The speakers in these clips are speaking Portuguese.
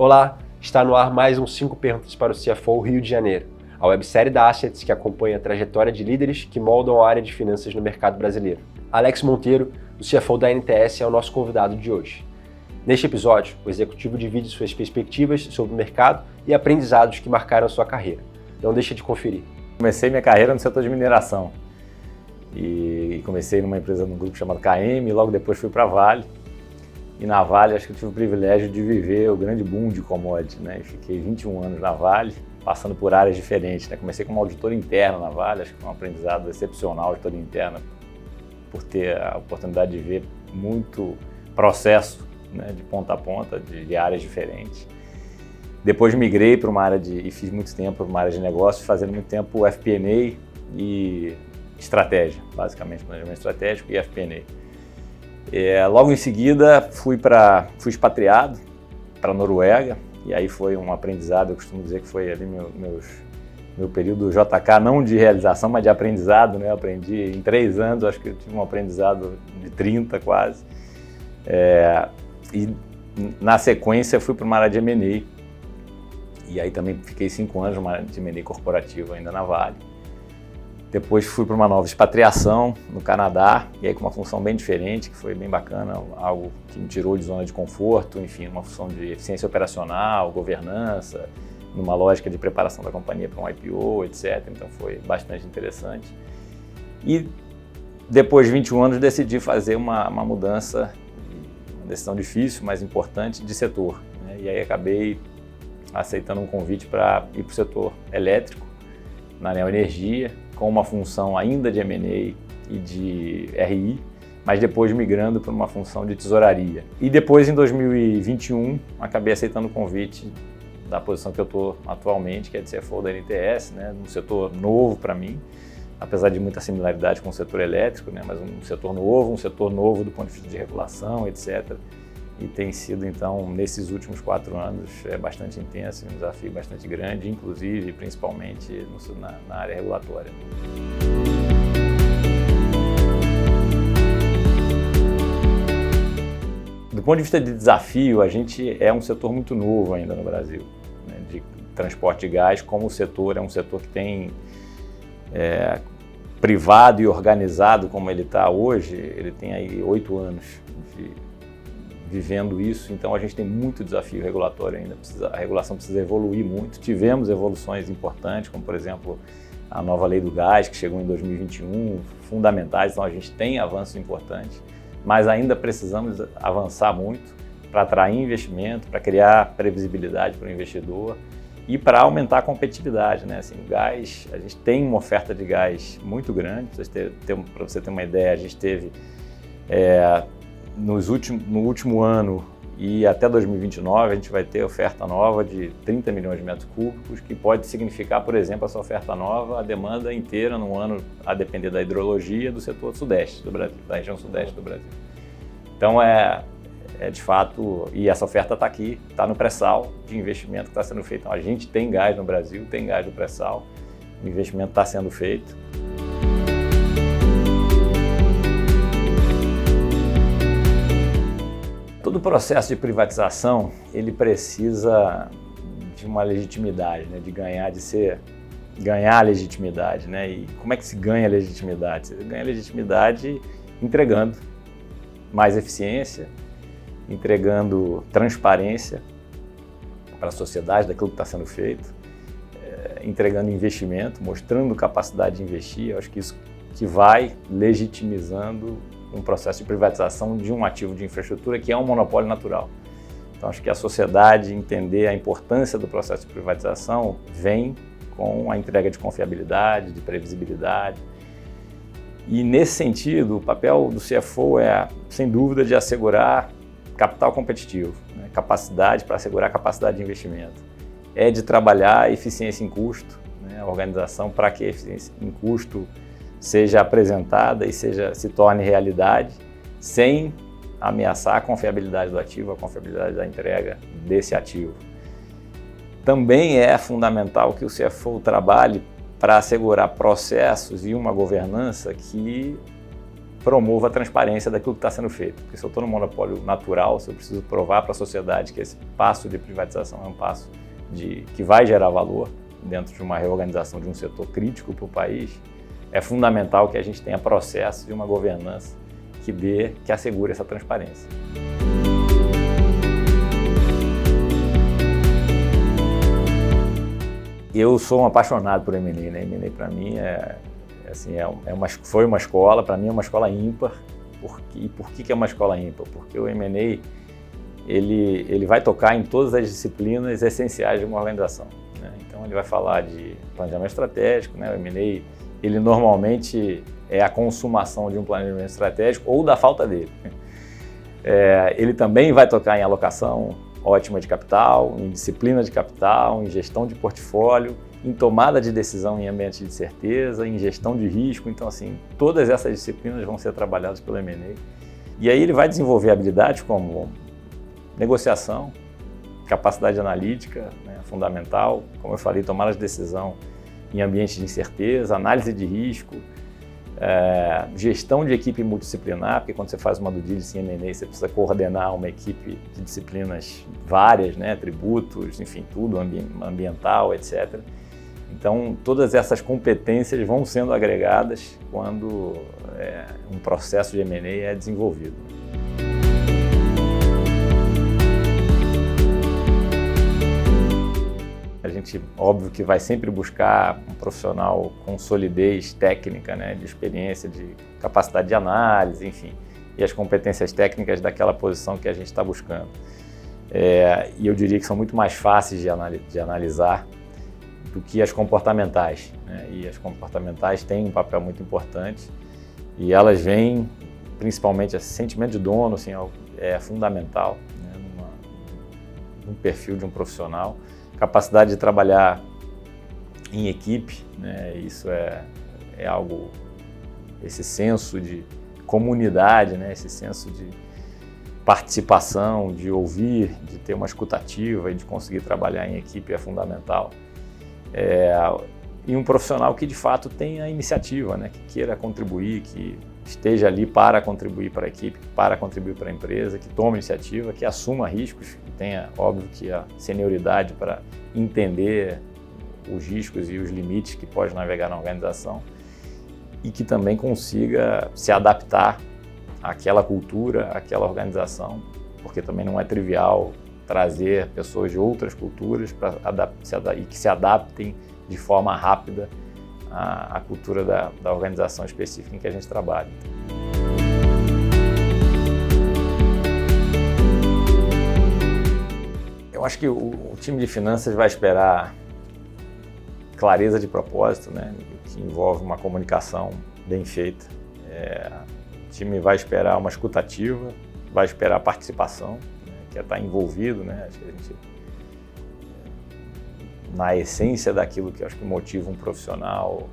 Olá, está no ar mais um 5 Perguntas para o CFO Rio de Janeiro, a websérie da Assets que acompanha a trajetória de líderes que moldam a área de finanças no mercado brasileiro. Alex Monteiro, o CFO da NTS, é o nosso convidado de hoje. Neste episódio, o executivo divide suas perspectivas sobre o mercado e aprendizados que marcaram sua carreira. Não deixe de conferir. Comecei minha carreira no setor de mineração e comecei numa empresa num grupo chamado KM e logo depois fui para a Vale. E na Vale acho que eu tive o privilégio de viver o grande boom de commodity, né? E fiquei 21 anos na Vale, passando por áreas diferentes, né? Comecei como auditor interno na Vale, acho que foi um aprendizado excepcional, auditor interno, por ter a oportunidade de ver muito processo, né? De ponta a ponta, de áreas diferentes. Depois migrei para uma área e fiz muito tempo para uma área de negócios, fazendo muito tempo FP&A e estratégia, basicamente planejamento estratégico e FP&A. Logo em seguida fui expatriado para a Noruega e aí foi um aprendizado, eu costumo dizer que foi ali meu período JK, não de realização, mas de aprendizado, né? Eu aprendi em 3 anos, acho que eu tive um aprendizado de 30 quase. E na sequência fui para uma área de M&A e aí também fiquei 5 anos numa área de M&A corporativo ainda na Vale. Depois fui para uma nova expatriação no Canadá, e aí com uma função bem diferente, que foi bem bacana, algo que me tirou de zona de conforto, enfim, uma função de eficiência operacional, governança, numa lógica de preparação da companhia para um IPO, etc. Então foi bastante interessante. E depois de 21 anos decidi fazer uma mudança, uma decisão difícil, mas importante, de setor, né? E aí acabei aceitando um convite para ir para o setor elétrico, na Neoenergia, com uma função ainda de M&A e de RI, mas depois migrando para uma função de tesouraria. E depois, em 2021, acabei aceitando o convite da posição que eu estou atualmente, que é de CFO da NTS, né, um setor novo para mim, apesar de muita similaridade com o setor elétrico, né, mas um setor novo do ponto de vista de regulação, etc. E tem sido, então, nesses últimos 4 anos, bastante intenso, um desafio bastante grande, inclusive, principalmente na área regulatória. Do ponto de vista de desafio, a gente é um setor muito novo ainda no Brasil, né, de transporte de gás, como o setor é um setor que tem privado e organizado como ele está hoje, ele tem aí 8 anos vivendo isso, então a gente tem muito desafio regulatório ainda, a regulação precisa evoluir muito. Tivemos evoluções importantes, como por exemplo a nova lei do gás, que chegou em 2021, fundamentais, então a gente tem avanços importantes, mas ainda precisamos avançar muito para atrair investimento, para criar previsibilidade para o investidor e para aumentar a competitividade, né? Assim, o gás, a gente tem uma oferta de gás muito grande, para você ter uma ideia, a gente teve no último ano e até 2029 a gente vai ter oferta nova de 30 milhões de metros cúbicos, que pode significar, por exemplo, essa oferta nova, a demanda inteira no ano, a depender da hidrologia do setor sudeste do Brasil, da região sudeste do Brasil. Então de fato, e essa oferta está aqui, está no pré-sal de investimento que está sendo feito. Então, a gente tem gás no Brasil, tem gás do pré-sal, o investimento está sendo feito. Todo o processo de privatização, ele precisa de uma legitimidade, né? De ganhar a legitimidade, né? E como é que se ganha a legitimidade? Você ganha a legitimidade entregando mais eficiência, entregando transparência para a sociedade daquilo que está sendo feito, entregando investimento, mostrando capacidade de investir. Eu acho que isso que vai legitimizando um processo de privatização de um ativo de infraestrutura que é um monopólio natural. Então, acho que a sociedade entender a importância do processo de privatização vem com a entrega de confiabilidade, de previsibilidade. E, nesse sentido, o papel do CFO é, sem dúvida, de assegurar capital competitivo, né? Capacidade para assegurar capacidade de investimento. É de trabalhar a eficiência em custo, né? A organização para que a eficiência em custo seja apresentada e se torne realidade, sem ameaçar a confiabilidade do ativo, a confiabilidade da entrega desse ativo. Também é fundamental que o CFO trabalhe para assegurar processos e uma governança que promova a transparência daquilo que está sendo feito. Porque se eu estou no monopólio natural, se eu preciso provar para a sociedade que esse passo de privatização é um passo que vai gerar valor dentro de uma reorganização de um setor crítico para o país, é fundamental que a gente tenha processo de uma governança que assegure essa transparência. Eu sou um apaixonado por M&A, né? M&A para mim foi uma escola, para mim é uma escola ímpar. E por que é uma escola ímpar? Porque o M&A ele vai tocar em todas as disciplinas essenciais de uma organização, né? Então ele vai falar de planejamento estratégico, né? O M&A ele normalmente é a consumação de um planejamento estratégico ou da falta dele. Ele também vai tocar em alocação ótima de capital, em disciplina de capital, em gestão de portfólio, em tomada de decisão em ambiente de certeza, em gestão de risco. Então, assim, todas essas disciplinas vão ser trabalhadas pelo M&A. E aí ele vai desenvolver habilidades como negociação, capacidade analítica, né, fundamental, como eu falei, tomada de decisão em ambiente de incerteza, análise de risco, gestão de equipe multidisciplinar, porque quando você faz uma due diligence em M&A, você precisa coordenar uma equipe de disciplinas várias, né, tributos, enfim, tudo, ambiental, etc. Então, todas essas competências vão sendo agregadas quando um processo de M&A é desenvolvido. A gente, óbvio que vai sempre buscar um profissional com solidez técnica, né, de experiência, de capacidade de análise, enfim, e as competências técnicas daquela posição que a gente está buscando. E eu diria que são muito mais fáceis de analisar do que as comportamentais, né? E as comportamentais têm um papel muito importante e elas vêm, principalmente, esse sentimento de dono, assim, é fundamental, né, num perfil de um profissional. Capacidade de trabalhar em equipe, né? Isso é algo, esse senso de comunidade, né? Esse senso de participação, de ouvir, de ter uma escutativa e de conseguir trabalhar em equipe é fundamental. E um profissional que de fato tenha iniciativa, né? Que queira contribuir, que esteja ali para contribuir para a equipe, para contribuir para a empresa, que tome iniciativa, que assuma riscos, que tenha, óbvio, que a senioridade para entender os riscos e os limites que pode navegar na organização e que também consiga se adaptar àquela cultura, àquela organização, porque também não é trivial trazer pessoas de outras culturas e que se adaptem de forma rápida à cultura da organização específica em que a gente trabalha. Eu acho que o time de finanças vai esperar clareza de propósito, né, que envolve uma comunicação bem feita. O time vai esperar uma escutativa, vai esperar participação, né, que é estar envolvido, né. Acho que a gente, na essência daquilo que eu acho que motiva um profissional,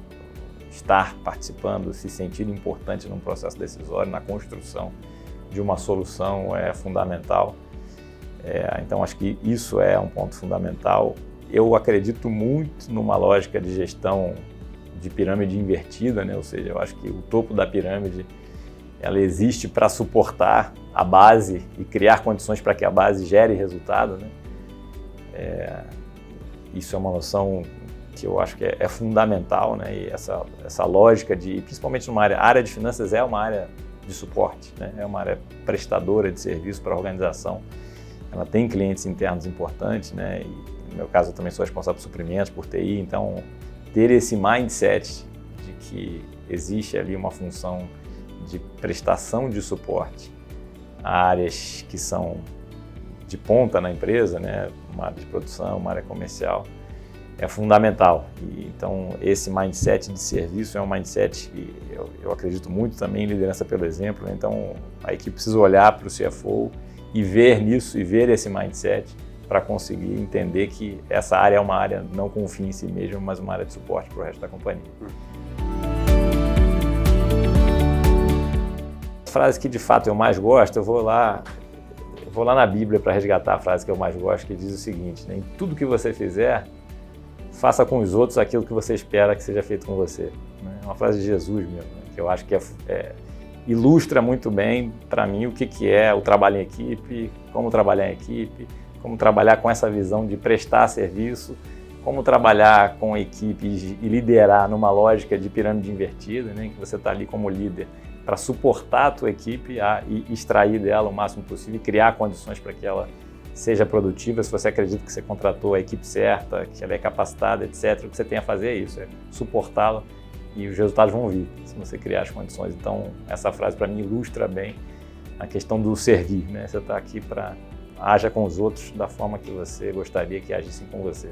estar participando, se sentir importante num processo decisório, na construção de uma solução é fundamental. Então acho que isso é um ponto fundamental. Eu acredito muito numa lógica de gestão de pirâmide invertida, né? Ou seja, eu acho que o topo da pirâmide ela existe para suportar a base e criar condições para que a base gere resultado, né? Isso é uma noção que eu acho que é fundamental, né? E essa lógica principalmente numa área de finanças é uma área de suporte, né? É uma área prestadora de serviço para a organização. Ela tem clientes internos importantes, né? E no meu caso eu também sou responsável por suprimentos, por TI, então ter esse mindset de que existe ali uma função de prestação de suporte a áreas que são de ponta na empresa, né? Uma área de produção, uma área comercial, é fundamental. Então esse mindset de serviço é um mindset que eu acredito muito também em liderança pelo exemplo, né? Então a equipe precisa olhar para o CFO e ver nisso, e ver esse mindset para conseguir entender que essa área é uma área não com fim em si mesma, mas uma área de suporte para o resto da companhia. As frases que de fato eu mais gosto, eu vou lá na Bíblia para resgatar a frase que eu mais gosto, que diz o seguinte, né? Em tudo que você fizer, faça com os outros aquilo que você espera que seja feito com você. É uma frase de Jesus mesmo, né? Que eu acho que ilustra muito bem para mim o que é o trabalho em equipe, como trabalhar em equipe, como trabalhar com essa visão de prestar serviço, como trabalhar com equipes e liderar numa lógica de pirâmide invertida, né, em que você está ali como líder para suportar a tua equipe e extrair dela o máximo possível e criar condições para que ela seja produtiva. Se você acredita que você contratou a equipe certa, que ela é capacitada, etc., o que você tem a fazer é isso, é suportá-la e os resultados vão vir se você criar as condições. Então, essa frase para mim ilustra bem a questão do servir, né? Você está aqui para haja com os outros da forma que você gostaria que agissem com você.